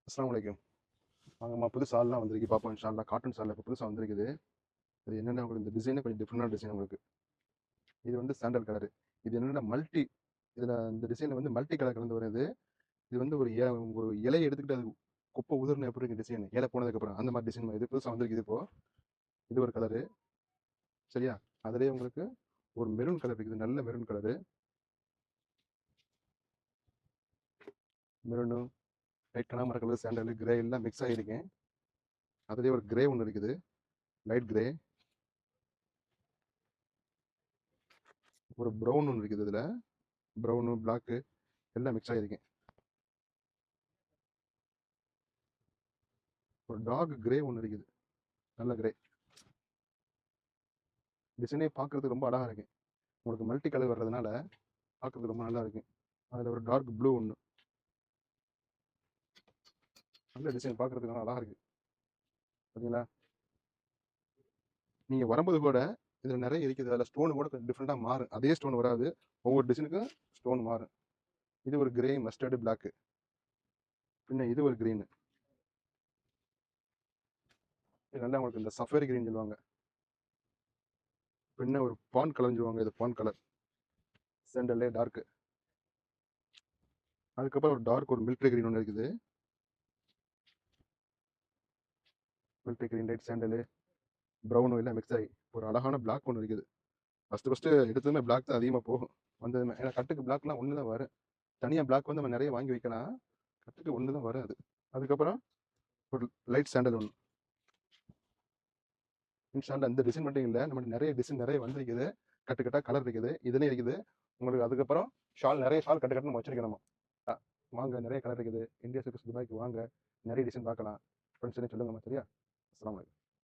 அஸ்ஸலாமு அலைக்கும். வாங்கம்மா புது ஷால்லாம் வந்திருக்கு பார்ப்போம் இன்ஷா காட்டன் ஷால் இப்போ புதுசாக வந்திருக்குது. அது என்னென்ன உங்களுக்கு இந்த டிசைனே கொஞ்சம் டிஃப்ரெண்டான டிசைன் உங்களுக்கு. இது வந்து சாண்டல் கலரு. இது என்னென்னா மல்டி இதில் இந்த டிசைனில் வந்து மல்டி கலர் கலந்து வருது. இது வந்து ஒரு இலையை எடுத்துக்கிட்டு அது குப்பை உதிர்னு எப்படி இருக்கு டிசைன் இலை போனதுக்கப்புறம் அந்த மாதிரி டிசைன் இது புதுசாக வந்திருக்குது இப்போ. இது ஒரு கலரு சரியா. அதுலேயே உங்களுக்கு ஒரு மெரூன் கலர் இருக்குது, நல்ல மெரூன் கலரு. மெரூனு லைட் கனகாமர கலர் சாண்டல் கிரே எல்லாம் மிக்ஸ் ஆகிருக்கேன். அதுலேயே ஒரு கிரே ஒன்று இருக்குது, லைட் கிரே. ஒரு ப்ரௌன் ஒன்று இருக்குது, இதில் ப்ரௌனு பிளாக்கு எல்லாம் மிக்ஸ் ஆகிருக்கேன். ஒரு டார்க் கிரே ஒன்று இருக்குது, நல்ல கிரே. டிசைனே பார்க்கறதுக்கு ரொம்ப அழகாக இருக்கு. உங்களுக்கு மல்டி கலர் வர்றதுனால பார்க்கறதுக்கு ரொம்ப நல்லா இருக்கு. அதில் ஒரு டார்க் ப்ளூ ஒன்று, நல்ல டிசைன் பார்க்கறதுக்கு நல்லா அழகாக இருக்கு. பார்த்தீங்களா, நீங்கள் வரும்போது கூட இதில் நிறைய இருக்குது. அதில் ஸ்டோன் கூட கொஞ்சம் டிஃப்ரெண்ட்டாக மாறும். அதே ஸ்டோன் வராது, ஒவ்வொரு டிசைனுக்கும் ஸ்டோன் மாறும். இது ஒரு கிரே மஸ்டர்டு பிளாக்கு, பின்ன இது ஒரு க்ரீனு. இது நல்லா உங்களுக்கு இந்த சஃபரி கிரீன் சொல்லுவாங்க, பின்ன ஒரு பான் கலர் சொல்லுவாங்க. இது பான் கலர் சாண்டல்லே டார்க்கு. அதுக்கப்புறம் ஒரு டார்க் ஒரு மில்ட்ரி கிரீன் ஒன்று இருக்குது. மில்ட்ரி கிரீன் லைட் சாண்டலு ப்ரௌனும் எல்லாம் மிக்ஸ் ஆகி ஒரு அழகான பிளாக் ஒன்று இருக்குது. ஃபஸ்ட்டு எடுத்ததுமே பிளாக் தான் அதிகமாக போகும் வந்ததுமே. ஏன்னா கட்டுக்கு பிளாக்லாம் ஒன்று தான் வரும். தனியாக பிளாக் வந்து நம்ம நிறைய வாங்கி வைக்கலாம், கட்டுக்கு ஒன்று தான் வரும் அது. அதுக்கப்புறம் ஒரு லைட் சாண்டல் ஒன்று. இன்ஷால்லா இந்த டிசைன் மட்டும் இல்லை, நம்மளுக்கு நிறைய டிசைன் நிறைய வந்திருக்குது. கட்டுக்கட்டாக கலர் இருக்குது, இதுலேயும் இருக்குது உங்களுக்கு. அதுக்கப்புறம் ஷால் நிறைய ஷால் கட்டு கட்டு நம்ம வச்சிருக்கணும். வாங்க, நிறைய கலர் இருக்குது. இந்தியா சில்க்ஸ் துபாய்க்கு வாங்க, நிறைய டிசைன் பார்க்கலாம். ஃப்ரெண்ட்ஸ் சொல்லுங்கம்மா சரியா. அஸ்ஸலாமு அலைக்கும்.